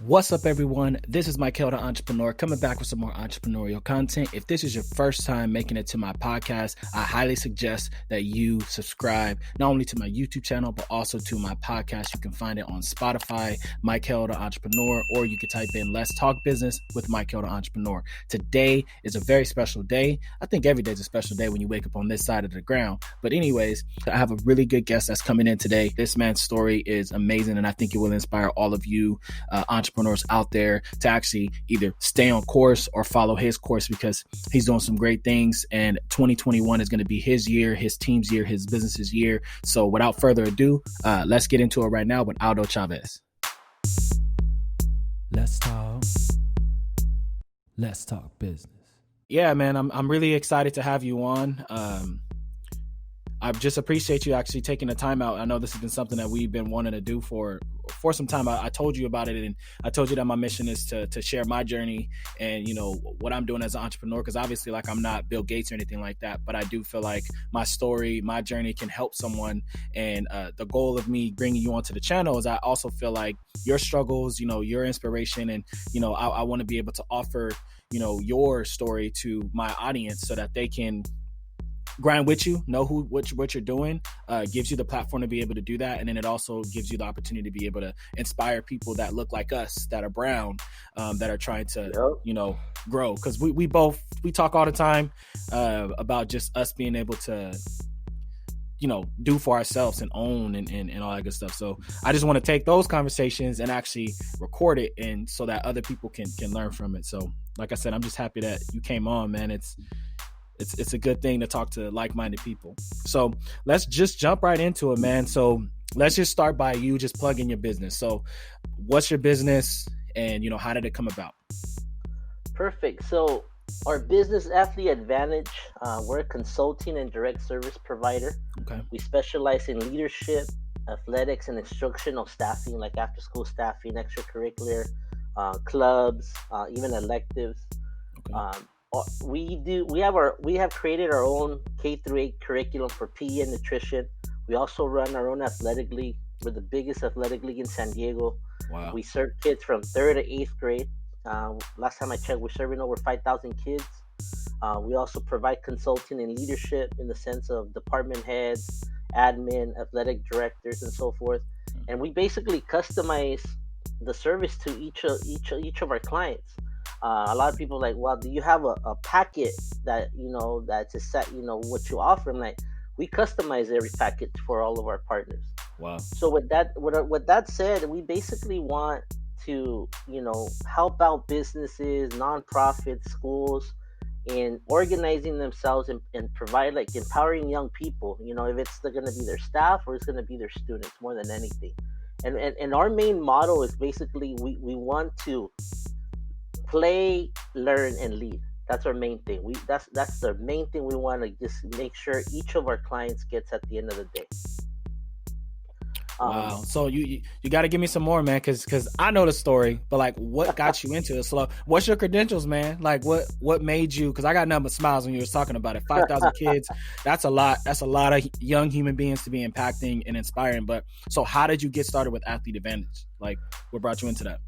What's up, everyone? This is Mykel, the entrepreneur, coming back with some more entrepreneurial content. If this is your first time making it to my podcast, I highly suggest that you subscribe not only to my YouTube channel, but also to my podcast. You can find it on Spotify, Mykel, the entrepreneur, or you can type in Let's Talk Business with Mykel, the entrepreneur. Today is a very special day. I think every day is a special day when you wake up on this side of the ground. But anyways, I have a really good guest that's coming in today. This man's story is amazing, and I think it will inspire all of you entrepreneurs out there to actually either stay on course or follow his course, because he's doing some great things, and 2021 is going to be his year, his team's year, his business's year. So without further ado, let's get into it right now with Aldo Chavez. Let's talk business. Yeah, man, I'm really excited to have you on. I just appreciate you actually taking the time out. I know this has been something that we've been wanting to do for some time. I told you about it, and I told you that my mission is to share my journey and, you know, what I'm doing as an entrepreneur, because obviously, like, I'm not Bill Gates or anything like that, but I do feel like my story, my journey can help someone. And the goal of me bringing you onto the channel is I also feel like your struggles, you know, your inspiration, and, you know, I want to be able to offer, you know, your story to my audience so that they can grind with you, know what you're doing, gives you the platform to be able to do that. And then it also gives you the opportunity to be able to inspire people that look like us, that are brown, that are trying to, you know, grow. Because we talk all the time about just us being able to, you know, do for ourselves and own and all that good stuff. So I just want to take those conversations and actually record it, and so that other people can learn from it. So like I said, I'm just happy that you came on, man. It's a good thing to talk to like-minded people. So let's just jump right into it, man. So let's just start by you just plugging your business. So what's your business, and, you know, how did it come about? Perfect. So our business, ATHlead Advantage, we're a consulting and direct service provider. Okay. We specialize in leadership, athletics, and instructional staffing, like after-school staffing, extracurricular, clubs, even electives. Okay. We have created our own K-8 curriculum for PE and nutrition. We also run our own athletic league. We're the biggest athletic league in San Diego. Wow. We serve kids from 3rd to 8th grade. Last time I checked, we're serving over 5,000 kids. We also provide consulting and leadership in the sense of department heads, admin, athletic directors, and so forth. And we basically customize the service to each of our clients. A lot of people are like, well, do you have a packet that, you know, that's a set, you know, what you offer? I'm like, we customize every package for all of our partners. Wow. So with that said, we basically want to, you know, help out businesses, nonprofits, schools in organizing themselves and provide, like, empowering young people, you know, if it's going to be their staff or it's going to be their students more than anything. And our main motto is basically we want to play, learn, and lead. That's our main thing. That's the main thing we want to just make sure each of our clients gets at the end of the day. Wow. So you got to give me some more, man, because I know the story, but, like, what got you into it? So what's your credentials, man? Like, what made you? Because I got nothing but smiles when you were talking about it. 5,000 kids. That's a lot. That's a lot of young human beings to be impacting and inspiring. But so how did you get started with ATHlead Advantage? Like, what brought you into that?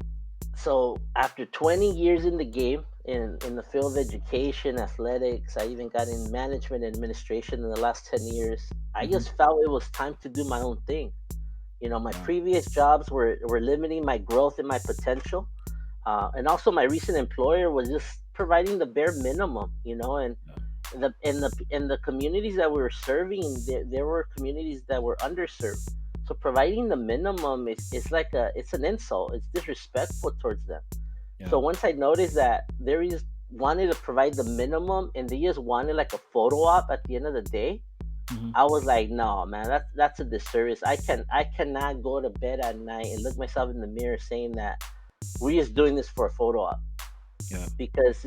So after 20 years in the game, in the field of education, athletics, I even got in management and administration in the last 10 years. I just felt it was time to do my own thing. You know, my previous jobs were limiting my growth and my potential. And also my recent employer was just providing the bare minimum, you know, and in the communities that we were serving, there were communities that were underserved. So providing the minimum is like it's an insult. It's disrespectful towards them. Yeah. So once I noticed that they just wanted to provide the minimum and they just wanted like a photo op at the end of the day, I was like, no, man, that's a disservice. I cannot go to bed at night and look myself in the mirror saying that we're just doing this for a photo op. Yeah. Because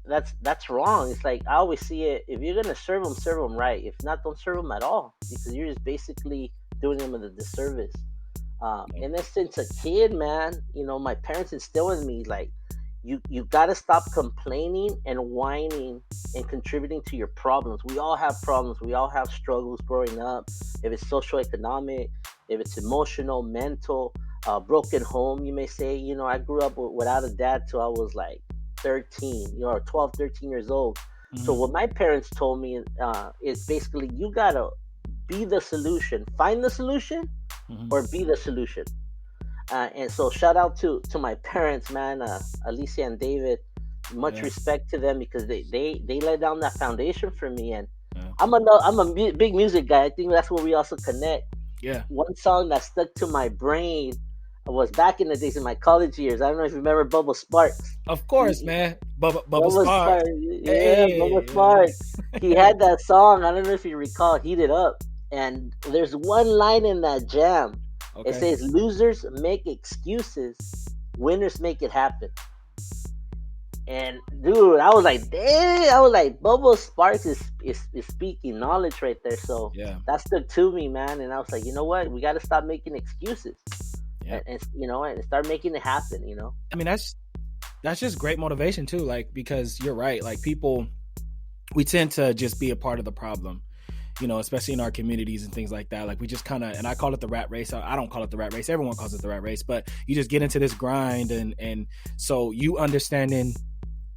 that's wrong. It's like, I always see it. If you're gonna serve them right. If not, don't serve them at all, because you're just basically doing them a disservice. And then since a kid, man, you know, my parents instilled in me, like, you got to stop complaining and whining and contributing to your problems. We all have problems. We all have struggles growing up. If it's socioeconomic, if it's emotional, mental, broken home, you may say. I grew up without a dad till I was like 13, or 12, 13 years old. So Mm-hmm. what my parents told me is basically, you gotta be the solution, find the solution, Mm-hmm. or be the solution. And so shout out to my parents, man, Alicia and David. Much Yeah. respect to them, because they laid down that foundation for me. And Yeah. I'm a big music guy. I think that's where we also connect. Yeah. One song that stuck to my brain was back in the days in my college years. I don't know if you remember Bubba Sparks. Of He, course, man. Bubba Bubba Sparks. Sparks, yeah, Bubba Hey. Sparks. He had that song. I don't know if you recall, "Heat It Up." And there's one line in that jam. It Okay. says, "Losers make excuses, winners make it happen." And dude, I was like, damn! I was like, Bubba Sparks is speaking knowledge right there. So Yeah. that stuck to me, man. And I was like, you know what? We got to stop making excuses, Yeah. and start making it happen. I mean, that's just great motivation too. Like, because you're right. Like, people, we tend to just be a part of the problem, especially in our communities and things like that. Like, we just kind of, and I call it the rat race. I don't call it the rat race. Everyone calls it the rat race, but you just get into this grind. And so you understanding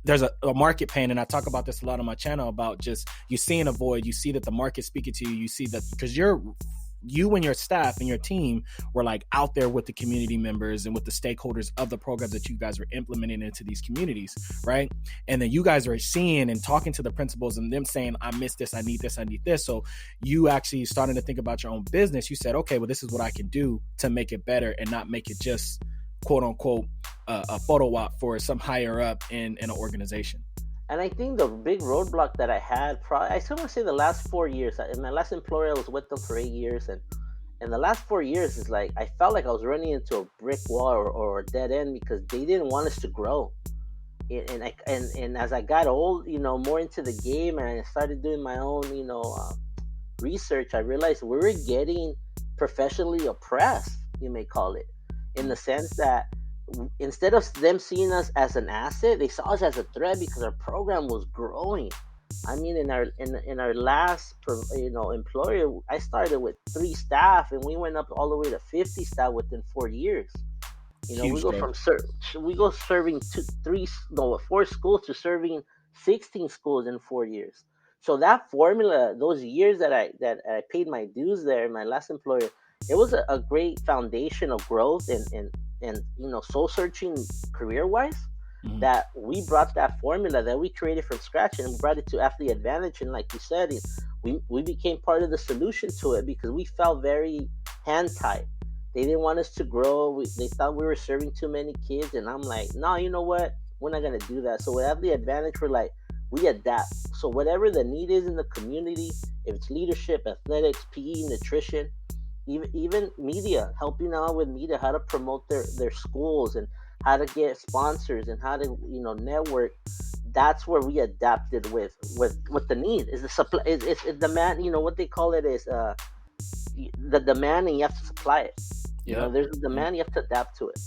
there's a market pain. And I talk about this a lot on my channel about just, you seeing a void, you see that the market's speaking to you. You see that because you and your staff and your team were like out there with the community members and with the stakeholders of the programs that you guys were implementing into these communities, right? And then you guys are seeing and talking to the principals and them saying, I miss this, I need this, I need this. So you actually starting to think about your own business. You said, okay, well, this is what I can do to make it better and not make it just quote unquote a photo op for some higher up in an organization. And I think the big roadblock that I had, I still want to say the last 4 years. In my last employer, I was with them for 8 years, and the last 4 years is like, I felt like I was running into a brick wall, or a dead end, because they didn't want us to grow. And as I got old, more into the game, and I started doing my own, research, I realized we were getting professionally oppressed, you may call it, in the sense that instead of them seeing us as an asset, they saw us as a threat, because our program was growing. I mean, in our last employer, I started with 3 staff, and we went up all the way to 50 staff within 4 years. We Huge go growth. from serving 4 schools to serving 16 schools in 4 years. So that formula, those years that I paid my dues there in my last employer, it was a great foundation of growth and soul searching career wise. Mm-hmm. That we brought that formula that we created from scratch, and we brought it to ATHlead Advantage. And like you said, we became part of the solution to it, because we felt very hand tied. They didn't want us to grow. They thought we were serving too many kids, and I'm like, no, you know what? We're not gonna do that. So with ATHlead Advantage, we're like, we adapt. So whatever the need is in the community, if it's leadership, athletics, PE, nutrition, even media, helping out with media, how to promote their schools, and how to get sponsors, and how to network. That's where we adapted with the need is the supply, is demand. What they call it is the demand, and you have to supply it. There's a demand, you have to adapt to it.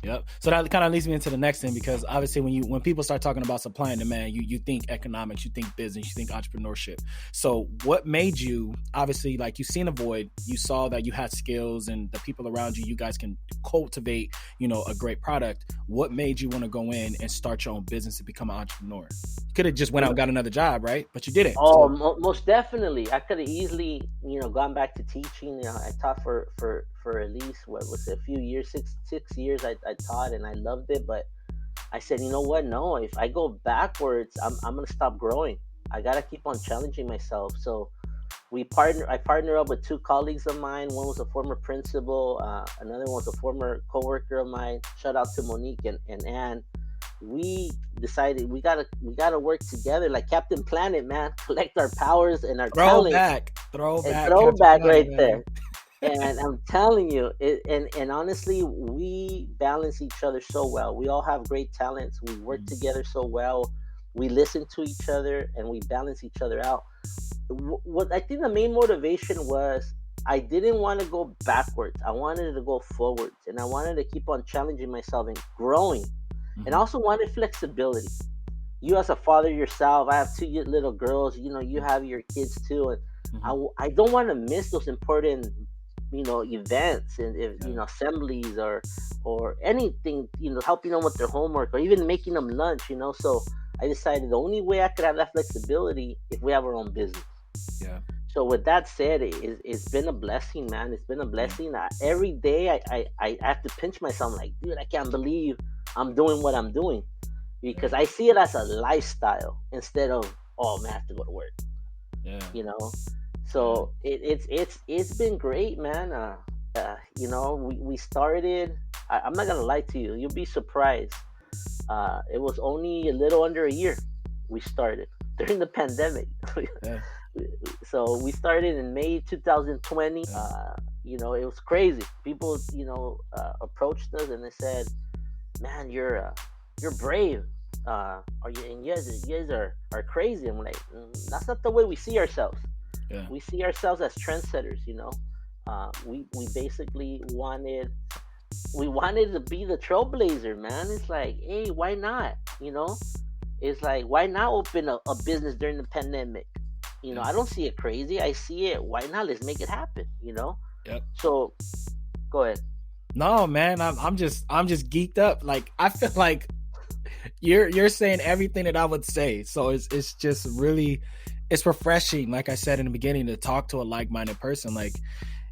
Yep. So that kind of leads me into the next thing, because obviously when people start talking about supply and demand, you think economics, you think business, you think entrepreneurship. So what made you, obviously, like, you seen a void, you saw that you had skills and the people around you guys can cultivate, a great product. What made you want to go in and start your own business and become an entrepreneur? You could have just went out and got another job, right? But you didn't. Oh, So. most definitely. I could have easily, gone back to teaching. I taught for at least, what was it, a few years, six years. I taught, and I loved it. But I said, you know what? No, if I go backwards, I'm gonna stop growing. I gotta keep on challenging myself. So I partnered up with 2 colleagues of mine. One was a former principal. Another one was a former coworker of mine. Shout out to Monique and Ann. We decided we gotta work together like Captain Planet, man. Collect our powers and our talents. Throwback right there. And I'm telling you, and honestly, we balance each other so well. We all have great talents. We work together so well. We listen to each other, and we balance each other out. What I think the main motivation was, I didn't want to go backwards. I wanted to go forwards, and I wanted to keep on challenging myself and growing. And I also wanted flexibility. You, as a father yourself, I have 2 little girls. You have your kids too, and I don't want to miss those important, events and assemblies or anything, helping them with their homework or even making them lunch. So I decided the only way I could have that flexibility if we have our own business. Yeah. So with that said, it's been a blessing, man. It's been a blessing. Every day I have to pinch myself, like, dude, I can't believe I'm doing what I'm doing, because I see it as a lifestyle instead of, oh man, I have to go to work. Yeah. So it's been great, man. We started. I'm not gonna lie to you. You'll be surprised. It was only a little under a year we started during the pandemic. Yeah. So we started in May 2020. It was crazy. People, approached us and they said, "Man, you're brave. Are you? And you guys are crazy." I'm like, that's not the way we see ourselves. Yeah. We see ourselves as trendsetters. We basically wanted to be the trailblazer, man. It's like, hey, why not? It's like, why not open a business during the pandemic? I don't see it crazy. I see it. Why not? Let's make it happen. Yep. So, go ahead. No, man, I'm just geeked up. Like, I feel like you're saying everything that I would say. So it's just really, it's refreshing. Like I said in the beginning, to talk to a like-minded person. Like,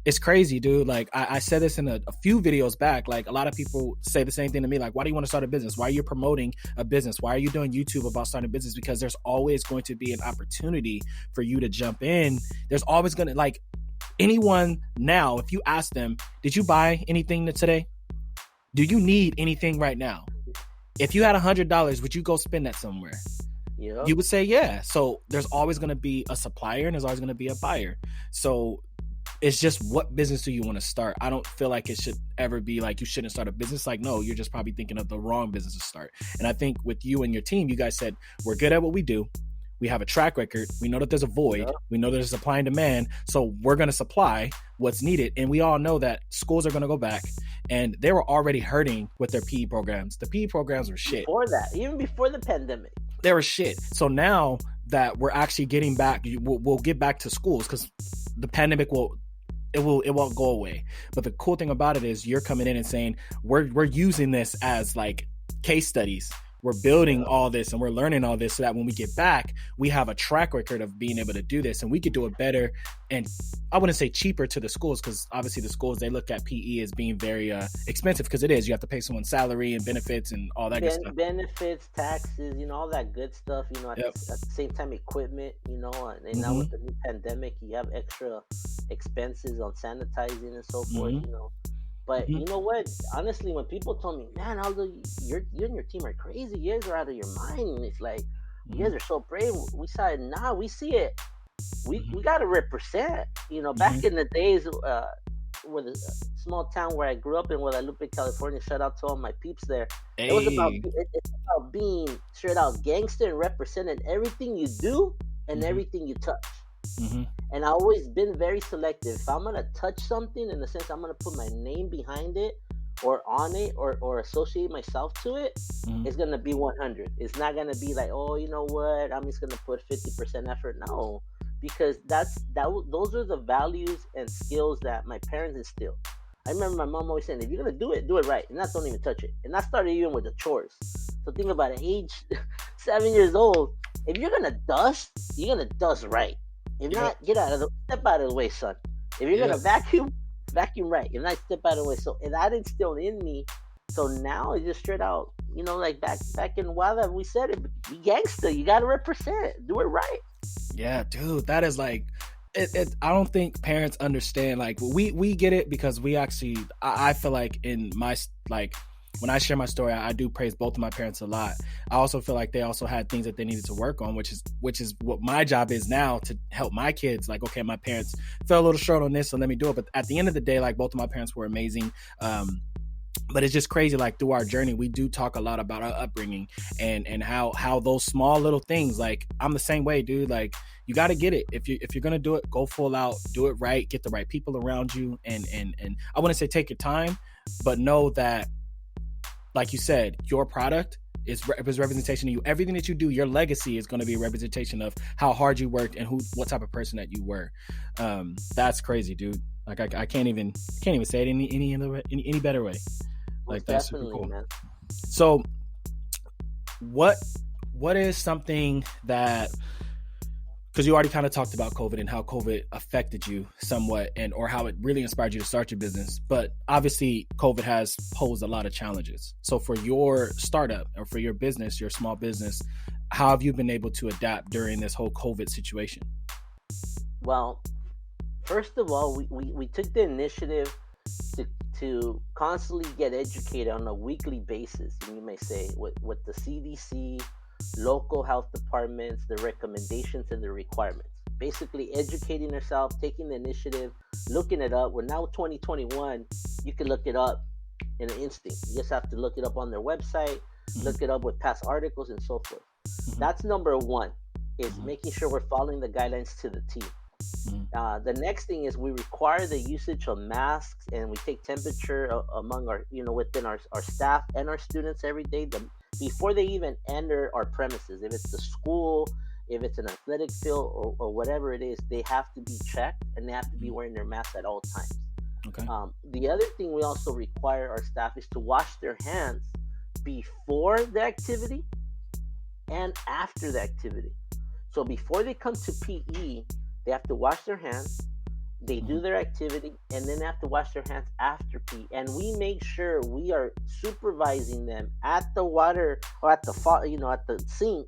it's crazy, dude. Like, I said this in a few videos back. Like, a lot of people say the same thing to me. Like, why do you want to start a business? Why are you promoting a business? Why are you doing YouTube about starting a business? Because there's always going to be an opportunity for you to jump in. There's always going to, like, anyone now, if you ask them, did you buy anything today? Do you need anything right now? If you had $100, would you go spend that somewhere? Yeah. You would say, yeah. So there's always going to be a supplier and there's always going to be a buyer. So it's just, what business do you want to start? I don't feel like it should ever be like you shouldn't start a business. Like, no, you're just probably thinking of the wrong business to start. And I think with you and your team, you guys said, we're good at what we do. We have a track record. We know that there's a void. Yeah. We know there's a supply and demand. So we're going to supply what's needed. And we all know that schools are going to go back, and they were already hurting with their PE programs. The PE programs were shit. Before that, even before the pandemic, they were shit. So now that we're actually getting back, we'll get back to schools, because the pandemic it won't go away. But the cool thing about it is you're coming in and saying, we're using this as like case studies. We're building all this and we're learning all this so that when we get back, we have a track record of being able to do this, and we could do it better. And I wouldn't say cheaper to the schools, because obviously the schools, they look at PE as being very expensive, because it is. You have to pay someone's salary and benefits and all that good stuff. Benefits, taxes, all that good stuff, at the same time, equipment, and now with the new pandemic, you have extra expenses on sanitizing and so forth, But you know what? Honestly, when people told me, man, Aldo, you and your team are crazy. You guys are out of your mind. And it's like, you guys are so brave. We said, nah, we see it. We got to represent. Back in the days with a small town where I grew up in, Guadalupe, California, shout out to all my peeps there. Hey. It's about being straight out gangster and representing everything you do and everything you touch. And I've always been very selective. If I'm gonna touch something, in the sense I'm gonna put my name behind it or on it or associate myself to it, it's gonna be 100. It's not gonna be like, oh, you know what, I'm just gonna put 50% effort. No, because those are the values and skills that my parents instilled. I remember my mom always saying, if you're gonna do it right, and don't even touch it. And that started even with the chores. So think about it, age 7 years old. If you're gonna dust, you're gonna dust right. If not, step out of the way, son. If you're gonna vacuum right. If not, step out of the way. So, and that instilled in me. So now it's just straight out, like back in Wada, we said it, be gangster. You gotta represent. Do it right. Yeah, dude, that is like, I don't think parents understand. Like, we get it, because we actually, I feel like in my, like, when I share my story, I do praise both of my parents a lot. I also feel like they also had things that they needed to work on, which is what my job is now, to help my kids. Like, okay, my parents fell a little short on this, so let me do it. But at the end of the day, like, both of my parents were amazing. But it's just crazy, like, through our journey, we do talk a lot about our upbringing and how those small little things, like, I'm the same way, dude. Like, you got to get it. If you're going to do it, go full out, do it right, get the right people around you. And I wouldn't say take your time, but know that, like you said, your product is representation of you. Everything that you do, your legacy is going to be a representation of how hard you worked and what type of person that you were. That's crazy, dude. Like I can't even say it any better way. Like Most that's super definitely, cool. man. So what is something that, because you already kind of talked about COVID and how COVID affected you somewhat, and or how it really inspired you to start your business. But obviously COVID has posed a lot of challenges. So for your startup or for your business, your small business, how have you been able to adapt during this whole COVID situation? Well, first of all, we took the initiative to constantly get educated on a weekly basis, and you may say, with the CDC, local health departments, the recommendations and the requirements. Basically, educating ourselves, taking the initiative, looking it up. We're now 2021. You can look it up in an instant. You just have to look it up on their website, look it up with past articles and so forth. That's number one, is making sure we're following the guidelines to the T. The next thing is we require the usage of masks, and we take temperature among our, within our staff and our students every day before they even enter our premises. If it's the school, if it's an athletic field, or whatever it is, they have to be checked and they have to be wearing their mask at all times. Okay. The other thing we also require our staff is to wash their hands before the activity and after the activity. So before they come to PE, they have to wash their hands, they do their activity, and then they have to wash their hands after PE. And we make sure we are supervising them at the water or at the sink,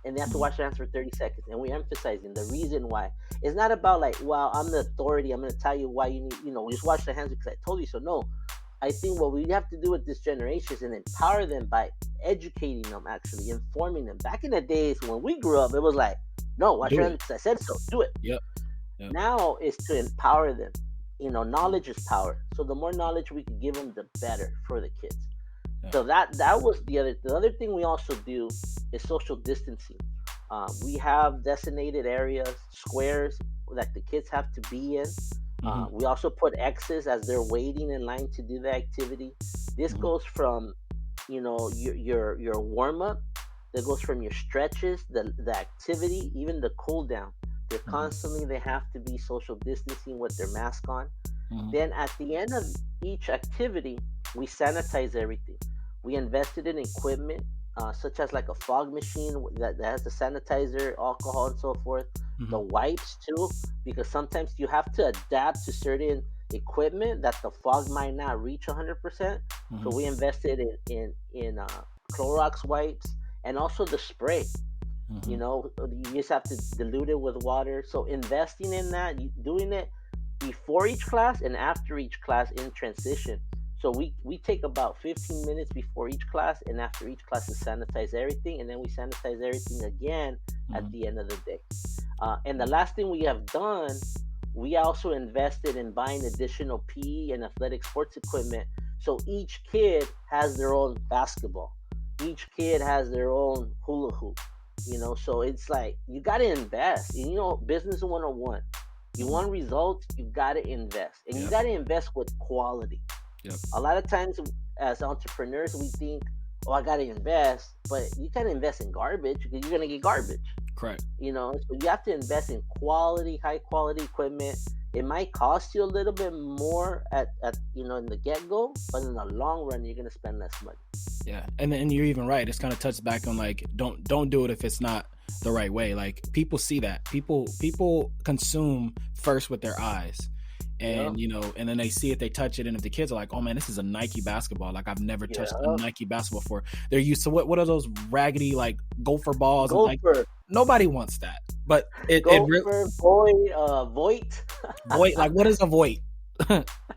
and they have to wash their hands for 30 seconds. And we're emphasizing the reason why. It's not about like, well, I'm the authority, I'm going to tell you why you need, just wash their hands because I told you so. No, I think what we have to do with this generation is empower them by educating them, actually informing them. Back in the days when we grew up, it was like, no, wash your hands because I said so. Do it. Yep. Now is to empower them. Knowledge is power. So the more knowledge we can give them, the better for the kids. Yeah. So that was the other thing we also do is social distancing. We have designated areas, squares that the kids have to be in. We also put X's as they're waiting in line to do the activity. This goes from, your warm up. That goes from your stretches, the activity, even the cool down. They're constantly, they have to be social distancing with their mask on. Then at the end of each activity, we sanitize everything. We invested in equipment, such as like a fog machine that has the sanitizer, alcohol, and so forth. The wipes too, because sometimes you have to adapt to certain equipment that the fog might not reach 100%. So we invested in Clorox wipes. And also the spray, you just have to dilute it with water. So investing in that, doing it before each class and after each class in transition. So we take about 15 minutes before each class and after each class to sanitize everything. And then we sanitize everything again at the end of the day. And the last thing we have done, we also invested in buying additional PE and athletic sports equipment. So each kid has their own basketball. Each kid has their own hula hoop, so it's like you got to invest. Business 101. You want results, you got to invest. And you got to invest with quality. A lot of times as entrepreneurs, we think, oh, I got to invest, but you can't invest in garbage because you're going to get garbage. Correct. So you have to invest in quality, high quality equipment. It might cost you a little bit more at in the get-go, but in the long run, you're going to spend less money. Yeah. And you're even right. It's kind of touched back on like, don't do it if it's not the right way. Like people see that. People consume first with their eyes. And, and then they see it, they touch it. And if the kids are like, oh man, this is a Nike basketball. Like I've never touched a Nike basketball before. They're used to what are those raggedy, like gopher balls? Gopher. And, like, nobody wants that, but Gopher, Voight. Voight, like what is a Voight?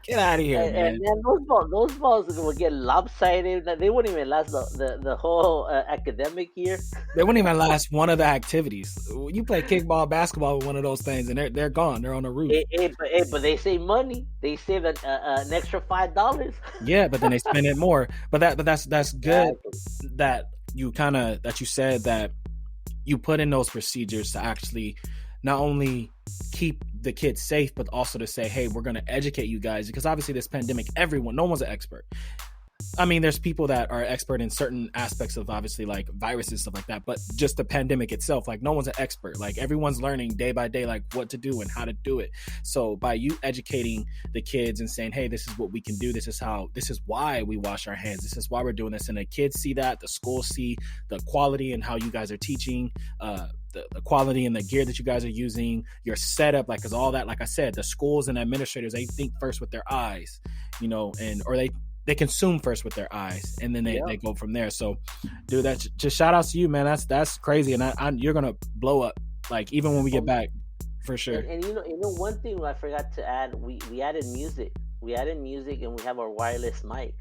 Get out of here, man. And those balls will get lopsided. They wouldn't even last the whole academic year. They wouldn't even last one of the activities. You play kickball, basketball with one of those things, and they're gone. They're on the roof. But they save money. They save an extra $5. Yeah, but then they spend it more. But that's good that you said that you put in those procedures to actually not only keep the kids safe, but also to say, hey, we're going to educate you guys, because obviously this pandemic, no one's an expert. I mean, there's people that are expert in certain aspects of obviously like viruses, stuff like that, but just the pandemic itself, like no one's an expert. Like everyone's learning day by day, like what to do and how to do it. So by you educating the kids and saying, hey, this is what we can do. This is why we wash our hands. This is why we're doing this. And the kids see that, the schools see the quality and how you guys are teaching, the quality and the gear that you guys are using, your setup, like, cause all that, like I said, the schools and administrators, they think first with their eyes, or they consume first with their eyes, and then they go from there. So, dude, that's just shout out to you, man. That's crazy, and you're gonna blow up, like even when we get back, for sure. And one thing I forgot to add, we added music. We added music, and we have our wireless mic.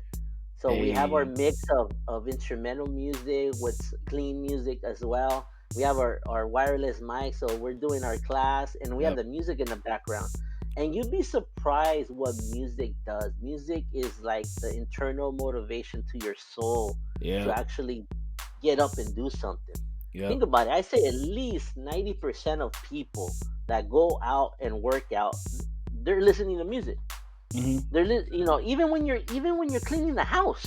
So we have our mix of instrumental music with clean music as well. We have our wireless mic, so we're doing our class, and we have the music in the background. And you'd be surprised what music does. Music is like the internal motivation to your soul to actually get up and do something. Think about it. I say at least 90% of people that go out and work out, they're listening to music. They're even when you're cleaning the house.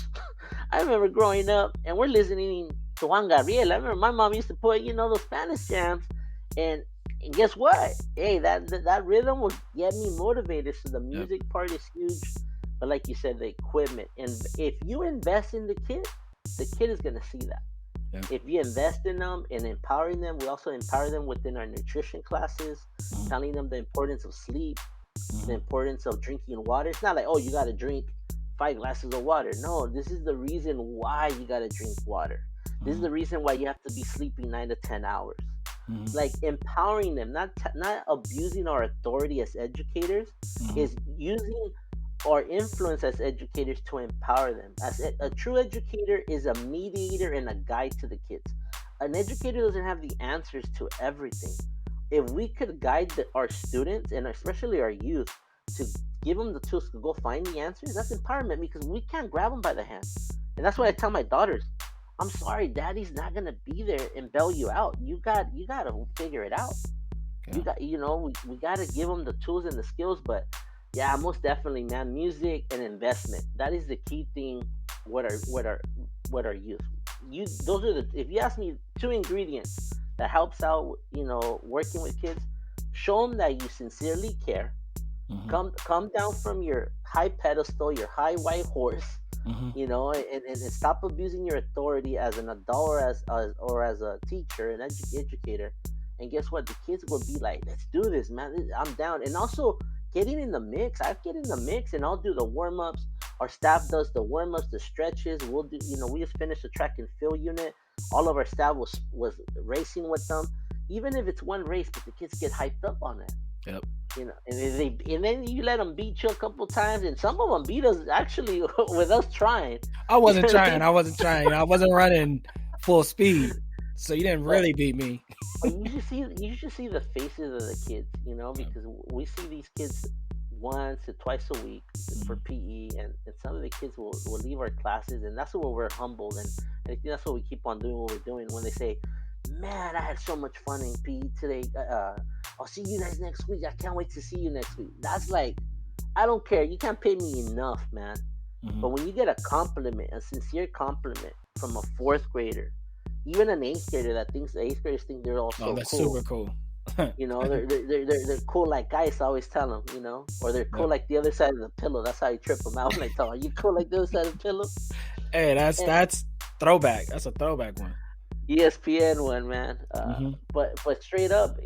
I remember growing up and we're listening to Juan Gabriel. I remember my mom used to put those Spanish jams, and guess what? Hey, that rhythm will get me motivated. So the music part is huge, but like you said, the equipment. And if you invest in the kid is gonna see that. If you invest in them and empowering them, we also empower them within our nutrition classes, telling them the importance of sleep, the importance of drinking water. It's not like, oh, you got to drink 5 glasses of water. No, this is the reason why you got to drink water. This is the reason why you have to be sleeping 9 to 10 hours. Like empowering them, not abusing our authority as educators, is using our influence as educators to empower them. As a true educator is a mediator and a guide to the kids. An educator doesn't have the answers to everything. If we could guide our students, and especially our youth, to give them the tools to go find the answers, that's empowerment, because we can't grab them by the hand. And that's what I tell my daughters. I'm sorry, daddy's not gonna be there and bail you out. You gotta figure it out. You got, we gotta give them the tools and the skills. But yeah, most definitely, man, music and investment. That is the key thing. What are youth? Those are if you ask me, 2 ingredients that helps out, working with kids. Show them that you sincerely care. Come down from your high pedestal, your high white horse. And stop abusing your authority as an adult or as a teacher, an educator. And guess what? The kids will be like, let's do this, man. I'm down. And also getting in the mix. I get in the mix and I'll do the warm-ups. Our staff does the warm-ups, the stretches. We'll do, we just finished the track and field unit. All of our staff was racing with them. Even if it's one race, but the kids get hyped up on it. And then you let them beat you a couple times, and some of them beat us actually with us trying. I wasn't trying. I wasn't running full speed, so you didn't really beat me. You should see the faces of the kids, because we see these kids once or twice a week for PE, and some of the kids will leave our classes, and that's where we're humbled, and I think that's what we keep on doing what we're doing. When they say, man, I had so much fun in PE today, I'll see you guys next week, I can't wait to see you next week. That's like, I don't care, you can't pay me enough, man. But when you get a compliment, a sincere compliment from a 4th grader, even an 8th grader that thinks the 8th graders think they're all so that's cool. super cool. They're cool like guys, I always tell them, or they're cool like the other side of the pillow. That's how you trip them out when I tell them, are you cool like the other side of the pillow? Hey, that's throwback. That's a throwback one. ESPN one, man. But straight up,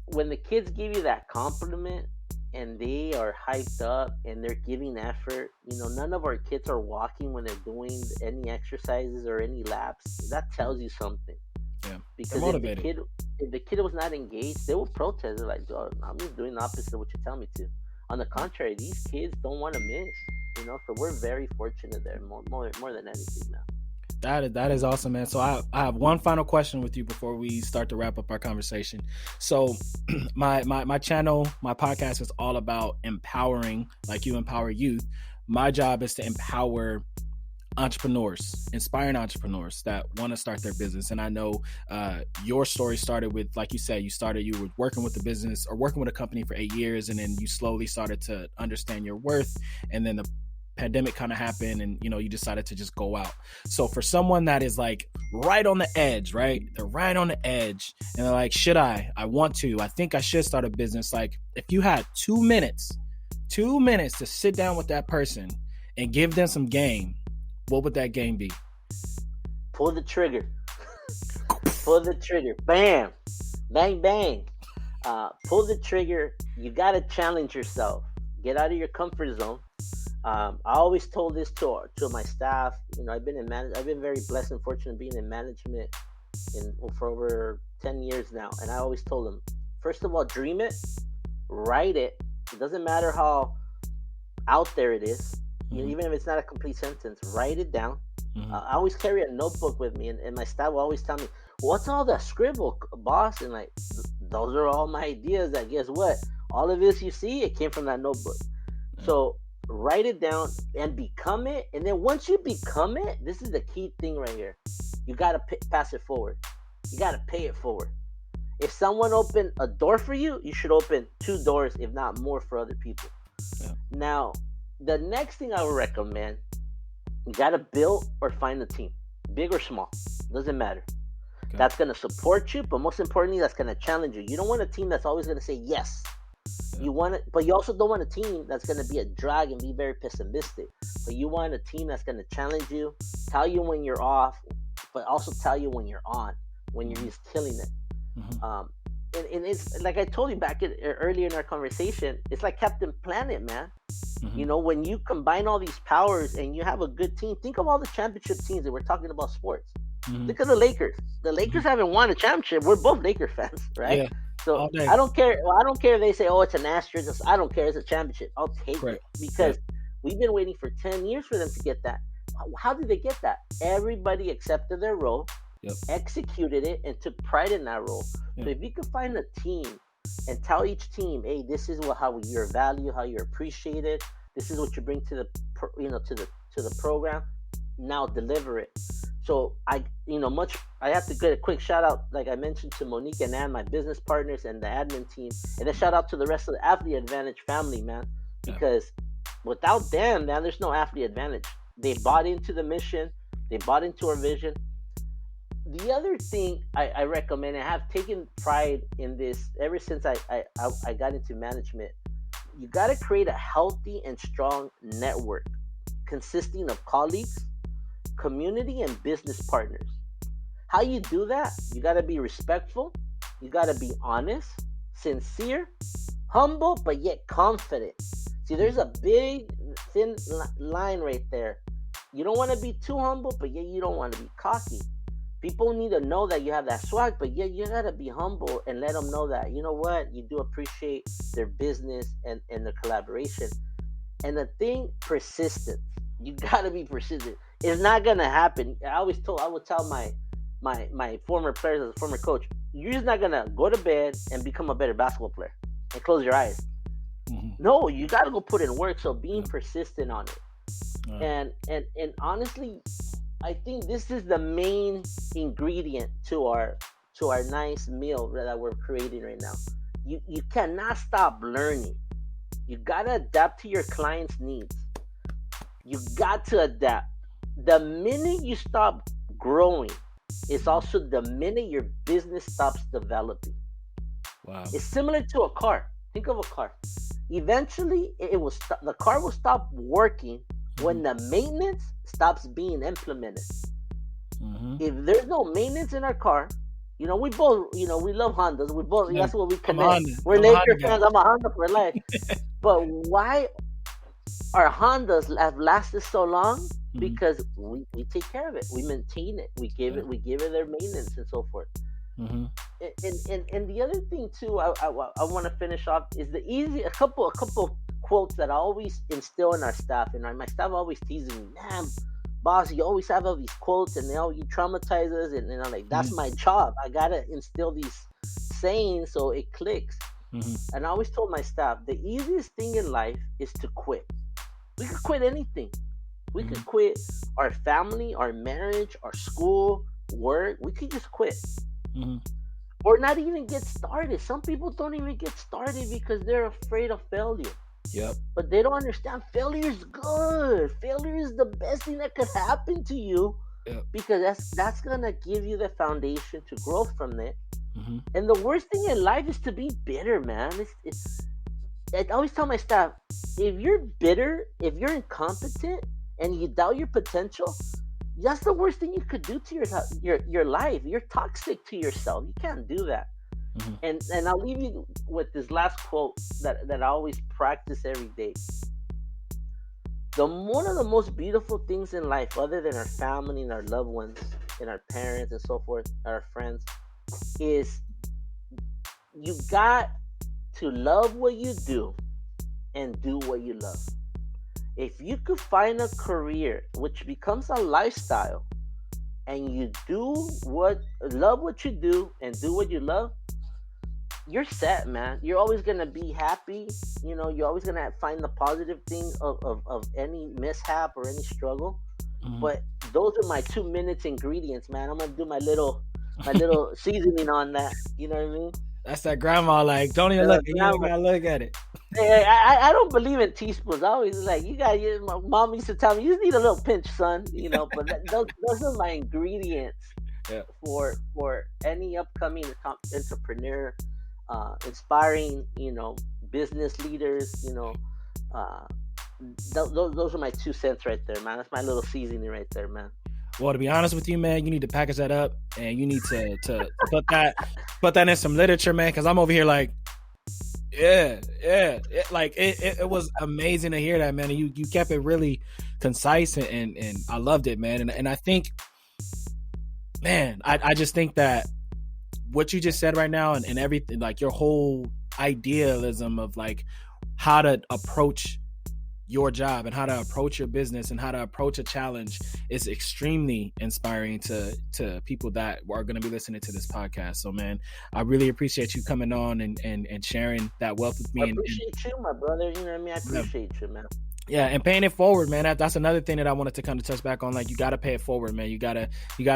when the kids give you that compliment and they are hyped up and they're giving effort, none of our kids are walking when they're doing any exercises or any laps. That tells you something. Yeah, because if the kid was not engaged, they will protest. They're like, oh, I'm just doing the opposite of what you tell me to. On the contrary, these kids don't want to miss. So we're very fortunate there, more than anything, man. That is awesome, man. So I have one final question with you before we start to wrap up our conversation. So my channel, my podcast is all about empowering, like you empower youth. My job is to empower entrepreneurs, inspiring entrepreneurs that want to start their business. And I know your story started with, like you said, you were working with the business or working with a company for 8 years, and then you slowly started to understand your worth, and then pandemic kind of happened and, you decided to just go out. So for someone that is like right on the edge, right? They're right on the edge and they're like, should I want to, I think I should start a business. Like if you had 2 minutes to sit down with that person and give them some game, what would that game be? Pull the trigger. Pull the trigger. Bam. Bang, bang. Pull the trigger. You got to challenge yourself. Get out of your comfort zone. I always told this to my staff. I've been very blessed and fortunate being in management for over 10 years now. And I always told them, first of all, dream it, write it. It doesn't matter how out there it is. Even if it's not a complete sentence, write it down. I always carry a notebook with me, and my staff will always tell me, what's all that scribble, boss? And like, those are all my ideas. That guess what? All of this you see, it came from that notebook. So write it down and become it. And then once you become it, this is the key thing right here. You got to pass it forward. You got to pay it forward. If someone opened a door for you, you should open 2 doors, if not more, for other people. Yeah. Now, the next thing I would recommend, you got to build or find a team, big or small, doesn't matter. Okay. That's going to support you, but most importantly, that's going to challenge you. You don't want a team that's always going to say yes. Yeah. You want it, but you also don't want a team that's going to be a drag and be very pessimistic. But you want a team that's going to challenge you, tell you when you're off, but also tell you when you're on, when you're just killing it. And it's like I told you earlier in our conversation, it's like Captain Planet, man. When you combine all these powers and you have a good team, think of all the championship teams that we're talking about sports. Look at the Lakers. The Lakers haven't won a championship. We're both Laker fans, right? Yeah. So I don't care. Well, I don't care if they say, "Oh, it's an asterisk." I don't care. It's a championship. I'll take it because we've been waiting for 10 years for them to get that. How did they get that? Everybody accepted their role, executed it, and took pride in that role. So if you can find a team and tell each team, "Hey, this is how your value, how you're appreciated. This is what you bring to the to the program. Now deliver it." So I have to get a quick shout out, like I mentioned, to Monique and Ann, my business partners, and the admin team, and then shout out to the rest of the ATHlead Advantage family, man, because without them, man, there's no ATHlead Advantage. They bought into the mission, they bought into our vision. The other thing I recommend, and I have taken pride in this ever since I got into management, you got to create a healthy and strong network consisting of colleagues, community, and business partners. How you do that? You got to be respectful. You got to be honest, sincere, humble, but yet confident. See, there's a big, thin line right there. You don't want to be too humble, but yet you don't want to be cocky. People need to know that you have that swag, but yet you got to be humble and let them know that, you know what, you do appreciate their business and their collaboration. And the thing, persistence. You got to be persistent. It's not going to happen. I would tell my former players as a former coach, you're just not going to go to bed and become a better basketball player and close your eyes. No, you got to go put in work. So being persistent on it. And honestly, I think this is the main ingredient to our nice meal that we're creating right now. You cannot stop learning. You gotta adapt to your client's needs. You got to adapt. The minute you stop growing, it's also the minute your business stops developing. Wow. It's similar to a car. Think of a car. Eventually, the car will stop working when the maintenance stops being implemented. If there's no maintenance in our car, we both, we love Hondas. We both, that's what we connect. We're Laker fans. I'm a Honda for life. But why our Hondas have lasted so long? Because we take care of it. We maintain it. We give it their maintenance and so forth. And the other thing too, I want to finish off is a couple quotes that I always instill in our staff, and my staff always teasing me, man, boss, you always have all these quotes, and you traumatize us, and I'm like, that's my job. I gotta instill these sayings so it clicks. And I always told my staff, the easiest thing in life is to quit. We could quit anything. We could quit our family, our marriage, our school, work. We could just quit. Or not even get started. Some people don't even get started because they're afraid of failure. Yep. But they don't understand failure is good. Failure is the best thing that could happen to you, Yep. because that's gonna give you the foundation to grow from it. Mm-hmm. And the worst thing in life is to be bitter, man. I always tell my staff, if you're bitter, if you're incompetent, and you doubt your potential, that's the worst thing you could do to your life. You're toxic to yourself. You can't do that. Mm-hmm. And I'll leave you with this last quote that I always practice every day. One of the most beautiful things in life, other than our family and our loved ones and our parents and so forth, our friends, is you got to love what you do and do what you love. If you could find a career which becomes a lifestyle, and you love what you do and do what you love, you're set, man. You're always gonna be happy. You're always gonna find the positive thing of any mishap or any struggle. Mm-hmm. But those are my 2 minutes ingredients, man. I'm gonna do my little seasoning on that. You know what I mean? That's that grandma, like, don't even look. You don't gotta look at it. Hey, I don't believe in teaspoons. I always like, my mom used to tell me, you just need a little pinch, son. But those are my ingredients. Yeah. For any upcoming entrepreneur, inspiring, business leaders. Those are my 2 cents right there, man. That's my little seasoning right there, man. Well, to be honest with you, man, you need to package that up, and you need to put that in some literature, man. Because I'm over here like, yeah. It was amazing to hear that, man. And you kept it really concise, and I loved it, man. And I think, man, I just think that what you just said right now, and everything, like your whole idealism of like how to approach your job and how to approach your business and how to approach a challenge is extremely inspiring to people that are going to be listening to this podcast. So, man, I really appreciate you coming on and sharing that wealth with me. I appreciate you, my brother. You know what I mean? I appreciate you, man. Yeah, and paying it forward, man. That's another thing that I wanted to kind of touch back on. Like, you got to pay it forward, man. You gotta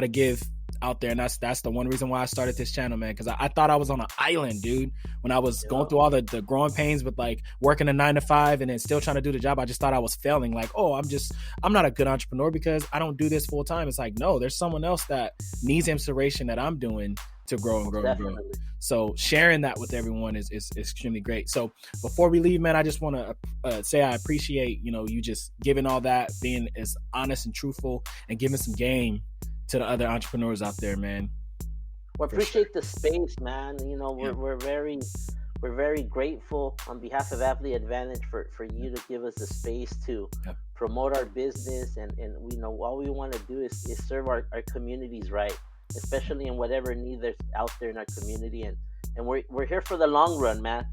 give out there, and that's the one reason why I started this channel, man. Because I thought I was on an island, dude. When I was going through all the growing pains with like working a 9 to 5 and then still trying to do the job, I just thought I was failing. Like, oh, I'm not a good entrepreneur because I don't do this full time. It's like, no, there's someone else that needs inspiration that I'm doing to grow and grow and grow. So sharing that with everyone is extremely great. So before we leave, man, I just want to say I appreciate, you just giving all that, being as honest and truthful, and giving some game to the other entrepreneurs out there, man. Well, appreciate the space, man. We're very grateful on behalf of ATHlead Advantage for you to give us the space to promote our business, and all we want to do is serve our communities right, especially in whatever need there's out there in our community, and we're here for the long run, man.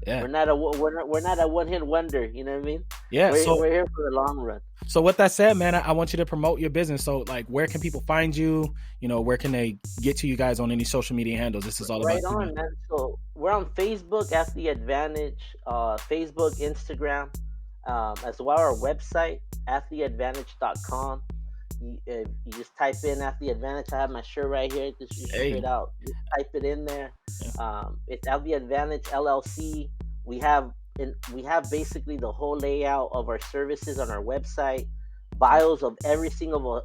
Yeah. We're not a one-hit wonder, you know what I mean? Yeah. We're here for the long run. So with that said, man, I want you to promote your business. So like, where can people find you? Where can they get to you guys on any social media handles? This is all right about on, man. So we're on Facebook, ATHlead Advantage, Facebook, Instagram, as well our website, athleadadvantage.com. You just type in ATHlead Advantage. I have my shirt right here. Just straight out. Just type it in there. It's ATHlead Advantage LLC. We have basically the whole layout of our services on our website. Bios of every single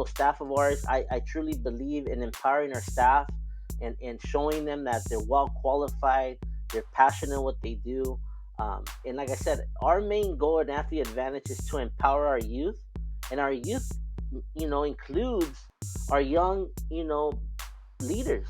staff of ours. I truly believe in empowering our staff and showing them that they're well qualified, they're passionate in what they do. And like I said, our main goal at ATHlead Advantage is to empower our youth, and our youth, includes our young, leaders.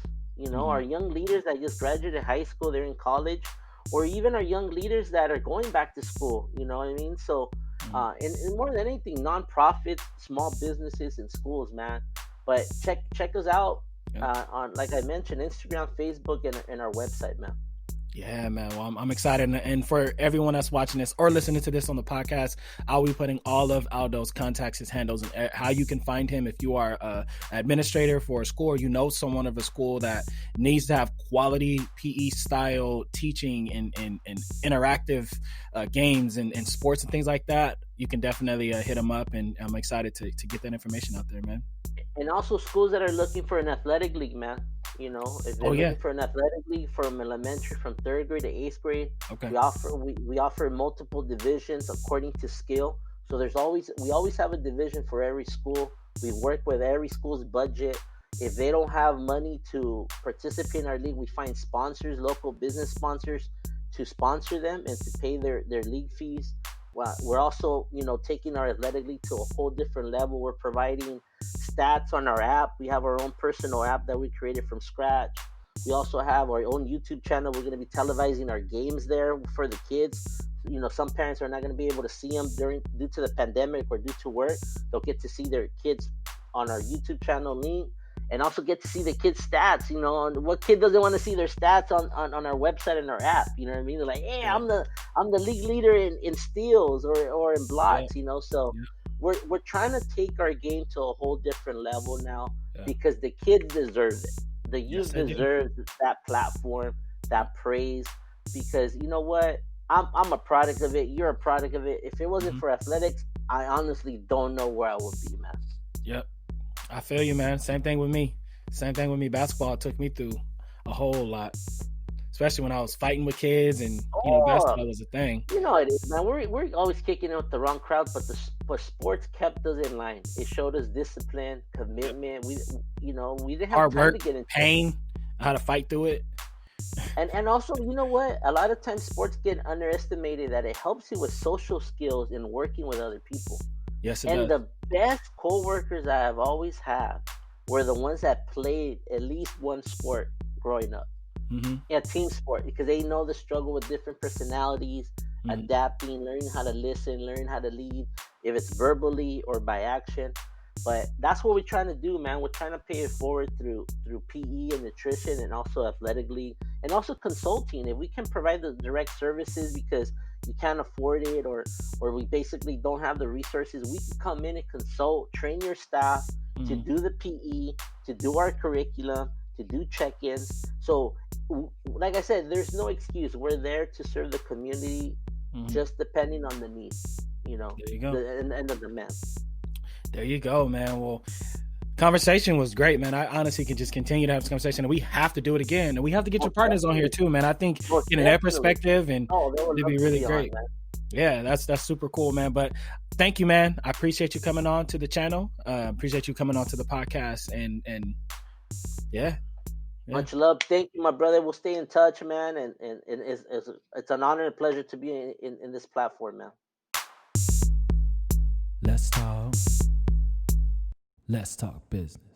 Our young leaders that just graduated high school, they're in college, or even our young leaders that are going back to school. You know what I mean? So, and more than anything, nonprofits, small businesses, and schools, man. But check us out on, like I mentioned, Instagram, Facebook, and our website, man. Yeah, man. Well, I'm excited. And for everyone that's watching this or listening to this on the podcast, I'll be putting all of Aldo's contacts, his handles, and how you can find him if you are an administrator for a school, or someone of a school that needs to have quality PE style teaching and interactive games and sports and things like that. You can definitely hit him up, and I'm excited to get that information out there, man. And also schools that are looking for an athletic league, man. If Oh they're yeah. looking for an athletic league from elementary, from third grade to eighth grade, Okay. we offer multiple divisions according to skill. So we always have a division for every school. We work with every school's budget. If they don't have money to participate in our league, we find sponsors, local business sponsors, to sponsor them and to pay their league fees. Well, we're also, taking our athletic league to a whole different level. We're providing stats on our app. We have our own personal app that we created from scratch. We also have our own YouTube channel. We're going to be televising our games there for the kids. Some parents are not going to be able to see them due to the pandemic or due to work. They'll get to see their kids on our YouTube channel link, and also get to see the kids' stats. What kid doesn't want to see their stats on our website and our app? You know what I mean? They're like, hey, Yeah. I'm the league leader in steals or in Yeah. blocks. So Yeah. we're trying to take our game to a whole different level now, Yeah. because the kids deserve it. The Yes, youth they do. deserves that platform, Yeah. that praise, because you know what? I'm a product of it. You're a product of it. If it wasn't Hmm. for athletics, I honestly don't know where I would be, man. Yep. I feel you, man. Same thing with me. Same thing with me. Basketball took me through a whole lot, especially when I was fighting with kids, and Oh, basketball was a thing. you know it is, man. We're always kicking it with the wrong crowd, but sports kept us in line. It showed us discipline, Yep. commitment. We didn't have Hard time work, to get in trouble. pain, how to fight through it. And also, you know what? A lot of times sports get underestimated, that it helps you with social skills and working with other people. Yes, it And does. the best coworkers I have always had were the ones that played at least one sport growing up. Hmm. Yeah, team sport, because they know the struggle with different personalities, Hmm. adapting, learning how to listen, learning how to lead, if it's verbally or by action. But that's what we're trying to do, man. We're trying to pay it forward through PE and nutrition, and also athletically, and also consulting. If we can provide the direct services because you can't afford it, or we basically don't have the resources, we can come in and consult, train your staff to Hmm. do the PE, to do our curriculum, to do check-ins. So like I said, there's no excuse. We're there to serve the community, Hmm. just depending on the need, There you go. and the demand. There you go, man. Well, conversation was great, man. I honestly can just continue to have this conversation, and we have to do it again. And we have to get your Most partners on here definitely. too, man. I think Most getting their definitely. perspective, and Oh, they would it'd love be to really be on, great. man. Yeah, that's super cool, man. But thank you, man. I appreciate you coming on to the channel. Appreciate you coming on to the podcast, and yeah, yeah. Much love. Thank you, my brother. We'll stay in touch, man. And it's an honor and pleasure to be in this platform, man. Let's talk. Let's talk business.